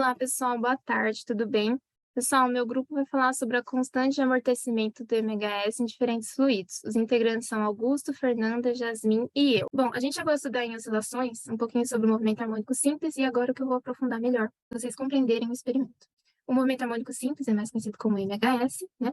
Olá, pessoal, boa tarde, tudo bem? Pessoal, meu grupo vai falar sobre a constante de amortecimento do MHS em diferentes fluidos. Os integrantes são Augusto, Fernanda, Jasmin e eu. Bom, a gente chegou a estudar em oscilações um pouquinho sobre o movimento harmônico simples e agora o que eu vou aprofundar melhor, para vocês compreenderem o experimento. O movimento harmônico simples é mais conhecido como MHS, né?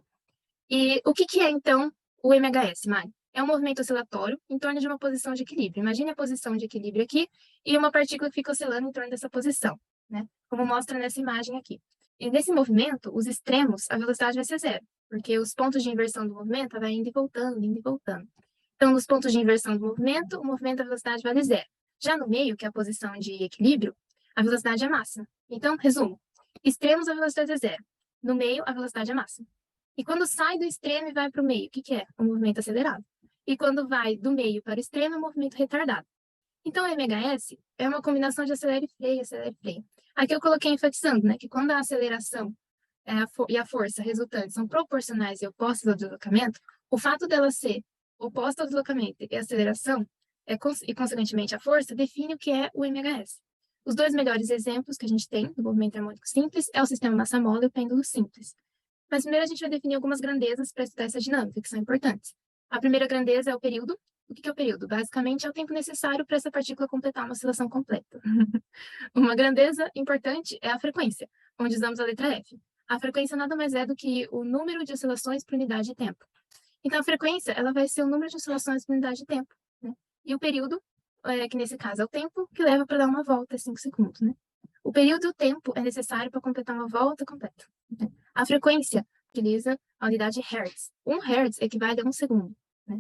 E o que é, então, o MHS, Mari? É um movimento oscilatório em torno de uma posição de equilíbrio. Imagine a posição de equilíbrio aqui e uma partícula que fica oscilando em torno dessa posição, né? Como mostra nessa imagem aqui. E nesse movimento, os extremos, a velocidade vai ser zero, porque os pontos de inversão do movimento vai indo e voltando, indo e voltando. Então, nos pontos de inversão do movimento, o movimento da velocidade vale zero. Já no meio, que é a posição de equilíbrio, a velocidade é máxima. Então, resumo, extremos a velocidade é zero. No meio, a velocidade é máxima. E quando sai do extremo e vai para o meio, o que é? O movimento acelerado. E quando vai do meio para o extremo, é o movimento retardado. Então, o MHS é uma combinação de acelera e freio, acelera e freio. Aqui eu coloquei enfatizando, né, que quando a aceleração e a força resultantes são proporcionais e opostas ao deslocamento, o fato dela ser oposta ao deslocamento e a aceleração, e consequentemente a força, define o que é o MHS. Os dois melhores exemplos que a gente tem do movimento harmônico simples é o sistema massa-mola e o pêndulo simples. Mas primeiro a gente vai definir algumas grandezas para estudar essa dinâmica, que são importantes. A primeira grandeza é o período. O que é o período? Basicamente, é o tempo necessário para essa partícula completar uma oscilação completa. Uma grandeza importante é a frequência, onde usamos a letra F. A frequência nada mais é do que o número de oscilações por unidade de tempo. Então, a frequência ela vai ser o número de oscilações por unidade de tempo, né? E o período, que nesse caso é o tempo que leva para dar uma volta, 5 segundos, né? O período e o tempo é necessário para completar uma volta completa, né? A frequência utiliza a unidade Hertz. 1 Hertz equivale a 1 segundo, né?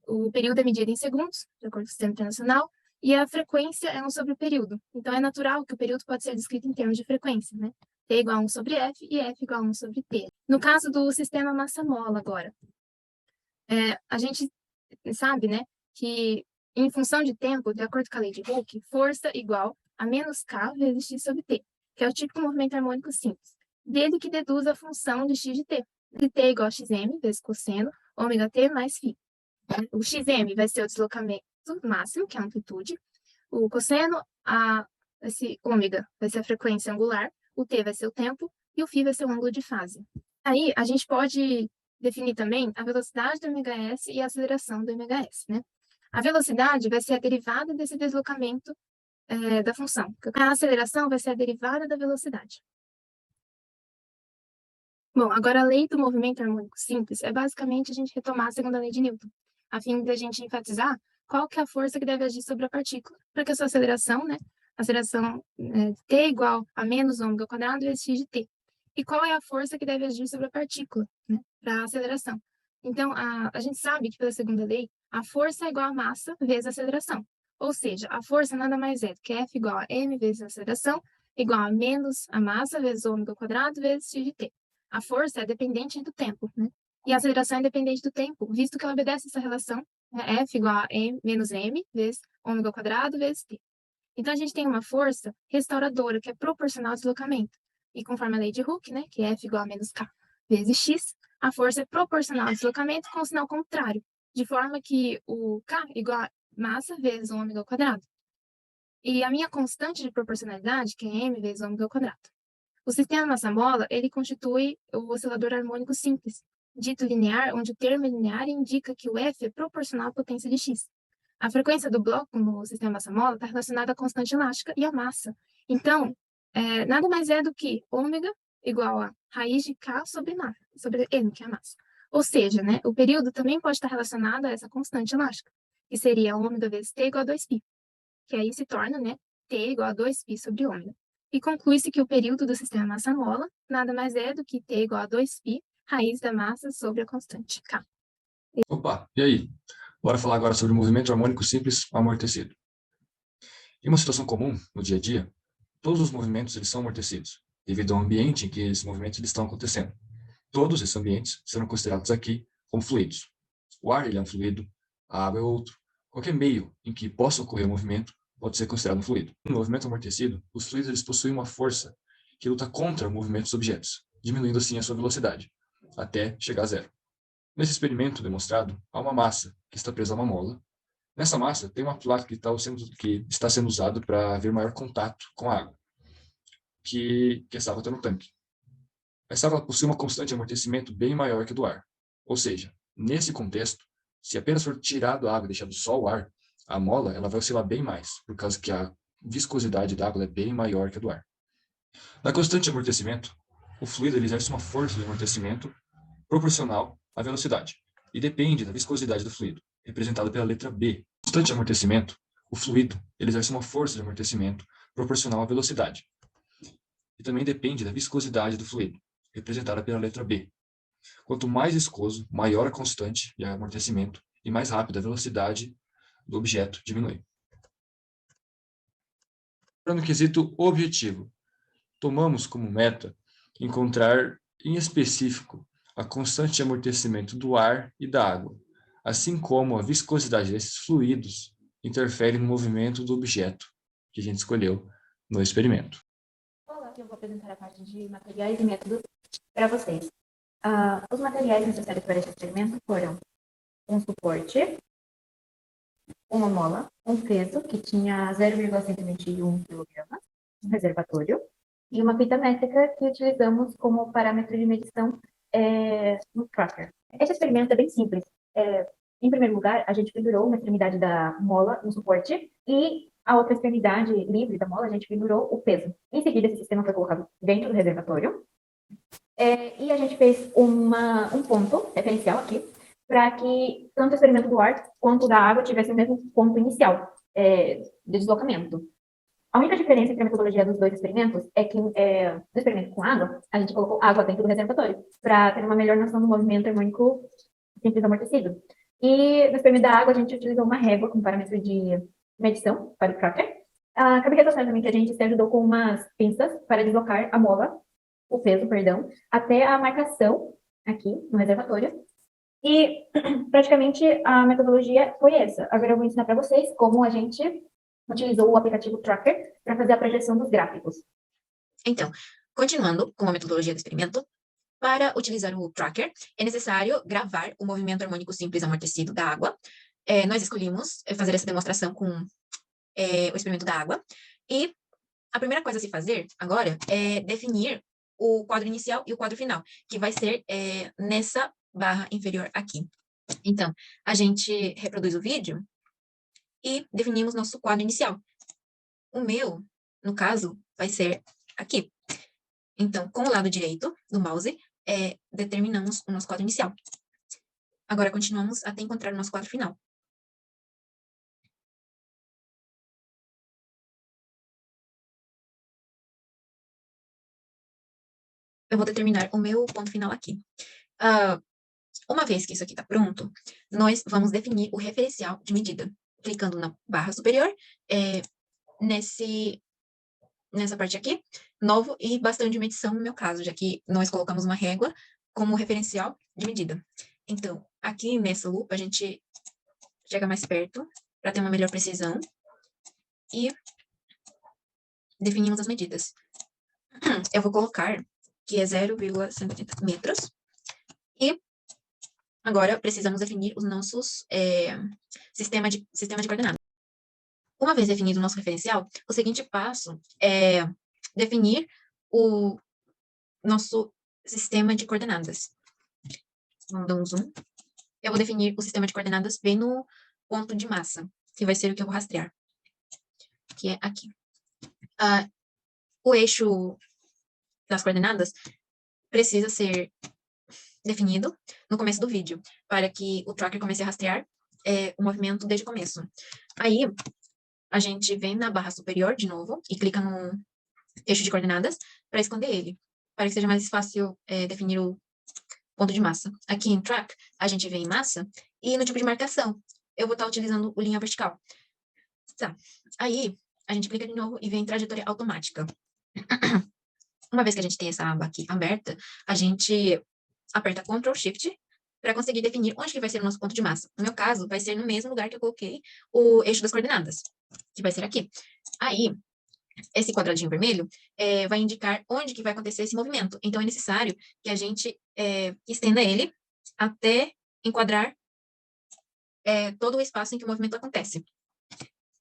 O período é medido em segundos, de acordo com o Sistema Internacional, e a frequência é 1 sobre o período. Então, é natural que o período pode ser descrito em termos de frequência, né? T igual a 1 sobre F e F igual a 1 sobre T. No caso do sistema massa-mola agora, a gente sabe, né, que em função de tempo, de acordo com a lei de Hooke, força igual a menos K vezes x sobre t, que é o típico movimento harmônico simples. Dele que deduz a função de x de t. De t igual a xm vezes cosseno, ômega t mais φ. O xm vai ser o deslocamento máximo, que é a amplitude. O cosseno, esse ômega vai ser a frequência angular, o t vai ser o tempo e o φ vai ser o ângulo de fase. Aí, a gente pode definir também a velocidade do MHS e a aceleração do MHS, né? A velocidade vai ser a derivada desse deslocamento da função. A aceleração vai ser a derivada da velocidade. Bom, agora a lei do movimento harmônico simples é basicamente a gente retomar a segunda lei de Newton, a fim de a gente enfatizar qual que é a força que deve agir sobre a partícula, para que a sua aceleração, né, aceleração de t igual a menos ômega ao quadrado vezes x de t. E qual é a força que deve agir sobre a partícula, né, para a aceleração. Então, a gente sabe que pela segunda lei, a força é igual a massa vezes a aceleração. Ou seja, a força nada mais é do que F igual a m vezes a aceleração, igual a menos a massa vezes ômega ao quadrado vezes x de t. A força é dependente do tempo, né? E a aceleração é dependente do tempo, visto que ela obedece essa relação, né? F igual a m, menos m vezes ômega ao quadrado vezes t. Então, a gente tem uma força restauradora, que é proporcional ao deslocamento. E conforme a lei de Hooke, né, que é F igual a menos K vezes X, a força é proporcional ao deslocamento com o sinal contrário, de forma que o K igual a massa vezes ômega ao quadrado. E a minha constante de proporcionalidade, que é m vezes ômega ao quadrado. O sistema massa-mola, ele constitui o oscilador harmônico simples, dito linear, onde o termo é linear indica que o F é proporcional à potência de X. A frequência do bloco no sistema massa-mola está relacionada à constante elástica e à massa. Então, nada mais é do que ômega igual a raiz de K sobre M, que é a massa. Ou seja, né, o período também pode estar relacionado a essa constante elástica, que seria ômega vezes T igual a 2π, que aí se torna, né, T igual a 2π sobre ômega. E conclui-se que o período do sistema massa-mola nada mais é do que T igual a 2π, raiz da massa sobre a constante K. Opa, e aí? Bora falar agora sobre o movimento harmônico simples amortecido. Em uma situação comum, no dia a dia, todos os movimentos eles são amortecidos, devido ao ambiente em que esses movimentos eles estão acontecendo. Todos esses ambientes serão considerados aqui como fluidos. O ar ele é um fluido, a água é outro. Qualquer meio em que possa ocorrer um movimento pode ser considerado um fluido. No movimento amortecido, os fluidos eles possuem uma força que luta contra o movimento dos objetos, diminuindo assim a sua velocidade, até chegar a zero. Nesse experimento demonstrado, há uma massa que está presa a uma mola. Nessa massa tem uma placa que está sendo usada para haver maior contato com a água. que essa água está no tanque. Essa água possui uma constante de amortecimento bem maior que a do ar. Ou seja, nesse contexto, se apenas for tirado a água e deixado só o ar, a mola ela vai oscilar bem mais, por causa que a viscosidade da água é bem maior que a do ar. Na constante de amortecimento, o fluido ele exerce uma força de amortecimento proporcional à velocidade e depende da viscosidade do fluido, representada pela letra B. Na constante de amortecimento, o fluido ele exerce uma força de amortecimento proporcional à velocidade e também depende da viscosidade do fluido, representada pela letra B. Quanto mais viscoso, maior a constante de amortecimento e mais rápida a velocidade do objeto diminui. No quesito objetivo, tomamos como meta encontrar em específico a constante de amortecimento do ar e da água, assim como a viscosidade desses fluidos interfere no movimento do objeto que a gente escolheu no experimento. Olá, eu vou apresentar a parte de materiais e métodos para vocês. Os materiais necessários para este experimento foram um suporte, uma mola, um peso que tinha 0,121 kg, um reservatório e uma fita métrica que utilizamos como parâmetro de medição no tracker. Este experimento é bem simples. Em primeiro lugar, a gente pendurou uma extremidade da mola no suporte e a outra extremidade livre da mola, a gente pendurou o peso. Em seguida, esse sistema foi colocado dentro do reservatório e a gente fez um ponto referencial aqui para que tanto o experimento do ar quanto da água tivessem o mesmo ponto inicial de deslocamento. A única diferença entre a metodologia dos dois experimentos é que no experimento com água, a gente colocou água dentro do reservatório para ter uma melhor noção do movimento harmônico simples amortecido. E no experimento da água, a gente utilizou uma régua como parâmetro de medição para o tracker. Cabe ressaltar também que a gente se ajudou com umas pinças para deslocar a mola, o peso, perdão, até a marcação aqui no reservatório. E praticamente a metodologia foi essa. Agora eu vou ensinar para vocês como a gente utilizou o aplicativo Tracker para fazer a projeção dos gráficos. Então, continuando com a metodologia do experimento, para utilizar o tracker, é necessário gravar o movimento harmônico simples amortecido da água. Nós escolhemos fazer essa demonstração com o experimento da água. E a primeira coisa a se fazer agora é definir o quadro inicial e o quadro final, que vai ser nessa barra inferior aqui. Então, a gente reproduz o vídeo e definimos nosso quadro inicial. O meu, no caso, vai ser aqui. Então, com o lado direito do mouse, determinamos o nosso quadro inicial. Agora, continuamos até encontrar o nosso quadro final. Eu vou determinar o meu ponto final aqui. Uma vez que isso aqui está pronto, nós vamos definir o referencial de medida. Clicando na barra superior, nessa parte aqui, novo e bastão de medição, no meu caso, já que nós colocamos uma régua como referencial de medida. Então, aqui nessa lupa, a gente chega mais perto para ter uma melhor precisão e definimos as medidas. Eu vou colocar que é 0,180 metros e agora precisamos definir os nossos sistema de coordenadas. Uma vez definido o nosso referencial, o seguinte passo é definir o nosso sistema de coordenadas. Vamos dar um zoom. Eu vou definir o sistema de coordenadas bem no ponto de massa, que vai ser o que eu vou rastrear, que é aqui. O eixo das coordenadas precisa ser definido no começo do vídeo, para que o tracker comece a rastrear o movimento desde o começo. Aí, a gente vem na barra superior de novo e clica no eixo de coordenadas para esconder ele, para que seja mais fácil definir o ponto de massa. Aqui em Track, a gente vem em massa e no tipo de marcação, eu vou estar utilizando o linha vertical. Tá. Aí, a gente clica de novo e vem em trajetória automática. Uma vez que a gente tem essa aba aqui aberta, a gente aperta Ctrl Shift para conseguir definir onde que vai ser o nosso ponto de massa. No meu caso, vai ser no mesmo lugar que eu coloquei o eixo das coordenadas, que vai ser aqui. Aí, esse quadradinho vermelho vai indicar onde que vai acontecer esse movimento. Então, é necessário que a gente estenda ele até enquadrar todo o espaço em que o movimento acontece.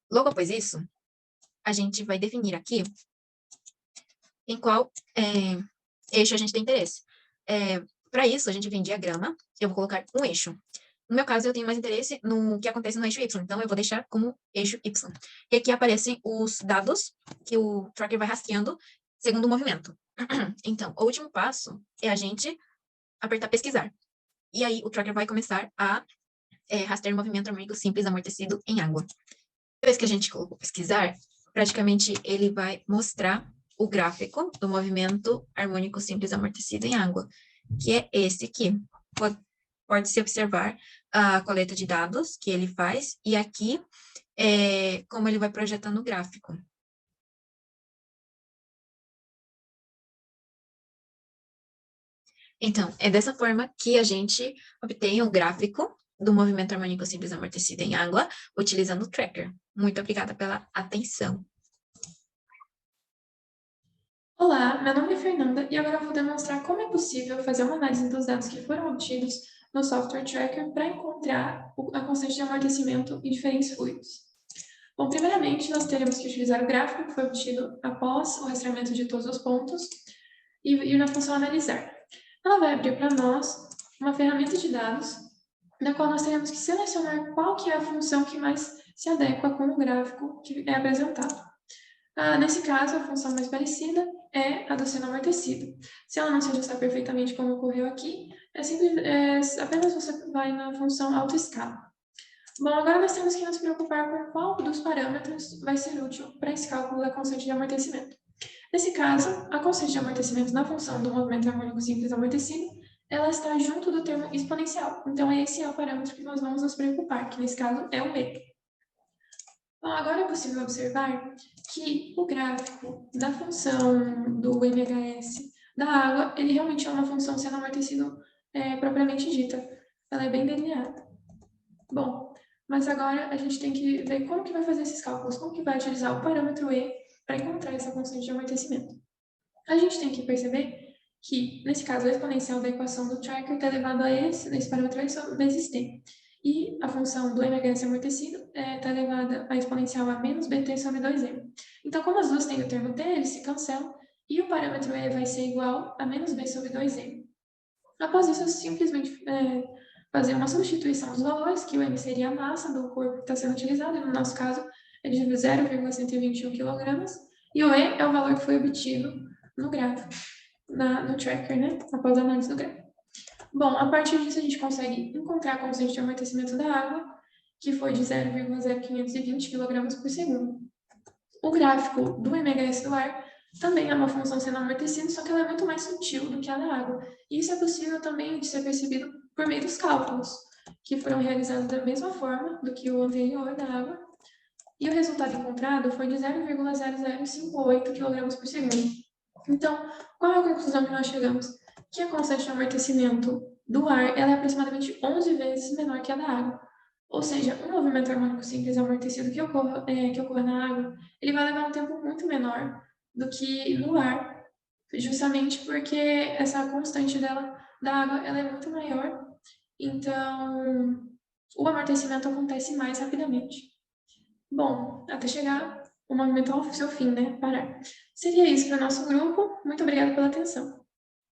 Logo após isso, a gente vai definir aqui em qual eixo a gente tem interesse. Para isso, a vem em diagrama, eu vou colocar um eixo. No meu caso, eu tenho mais interesse no que acontece no eixo Y, então eu vou deixar como eixo Y. E aqui aparecem os dados que o tracker vai rastreando segundo o movimento. Então, o último passo é a gente apertar pesquisar. E aí, o tracker vai começar a rastrear movimento harmônico simples amortecido em água. Depois que a gente colocou pesquisar, praticamente ele vai mostrar o gráfico do movimento harmônico simples amortecido em água, que é esse aqui. Pode-se observar a coleta de dados que ele faz, e aqui como ele vai projetando o gráfico. Então, é dessa forma que a gente obtém o gráfico do movimento harmônico simples amortecido em água, utilizando o tracker. Muito obrigada pela atenção. Olá, meu nome é Fernanda e agora eu vou demonstrar como é possível fazer uma análise dos dados que foram obtidos no software Tracker para encontrar a constante de amortecimento em diferentes fluidos. Bom, primeiramente, nós teremos que utilizar o gráfico que foi obtido após o rastreamento de todos os pontos e ir na função analisar. Ela vai abrir para nós uma ferramenta de dados, na qual nós teremos que selecionar qual que é a função que mais se adequa com o gráfico que é apresentado. Nesse caso, a função mais parecida é a do seno amortecido. Se ela não se ajustar perfeitamente como ocorreu aqui, apenas você vai na função autoescala. Bom, agora nós temos que nos preocupar com qual dos parâmetros vai ser útil para esse cálculo da constante de amortecimento. Nesse caso, a constante de amortecimento na função do movimento harmônico simples amortecido, ela está junto do termo exponencial. Então, esse é o parâmetro que nós vamos nos preocupar, que nesse caso é o meio. Bom, agora é possível observar que o gráfico da função do MHS da água, ele realmente é uma função seno amortecido propriamente dita. Ela é bem delineada. Bom, mas agora a gente tem que ver como que vai fazer esses cálculos, como que vai utilizar o parâmetro E para encontrar essa constante de amortecimento. A gente tem que perceber que, nesse caso, a exponencial da equação do tracker está elevado a esse parâmetro vezes t. E a função do MHS amortecido está elevada a exponencial a menos bt sobre 2m. Então, como as duas têm o termo t, eles se cancelam, e o parâmetro E vai ser igual a menos b sobre 2m. Após isso, eu simplesmente fazer uma substituição dos valores, que o M seria a massa do corpo que está sendo utilizado, e no nosso caso é de 0,121 kg, e o E é o valor que foi obtido no gráfico, no tracker, né? Após a análise do gráfico. Bom, a partir disso a gente consegue encontrar a constante de amortecimento da água, que foi de 0,0520 kg por segundo. O gráfico do MHS do ar também é uma função sendo amortecida, só que ela é muito mais sutil do que a da água. E isso é possível também de ser percebido por meio dos cálculos, que foram realizados da mesma forma do que o anterior da água. E o resultado encontrado foi de 0,0058 kg por segundo. Então, qual é a conclusão que nós chegamos? Que a constante de amortecimento do ar ela é aproximadamente 11 vezes menor que a da água. Ou seja, um movimento harmônico simples amortecido que ocorra na água, ele vai levar um tempo muito menor do que no ar, justamente porque essa constante da água ela é muito maior, então o amortecimento acontece mais rapidamente. Bom, até chegar o movimento ao seu fim, né? Parar. Seria isso para o nosso grupo. Muito obrigada pela atenção.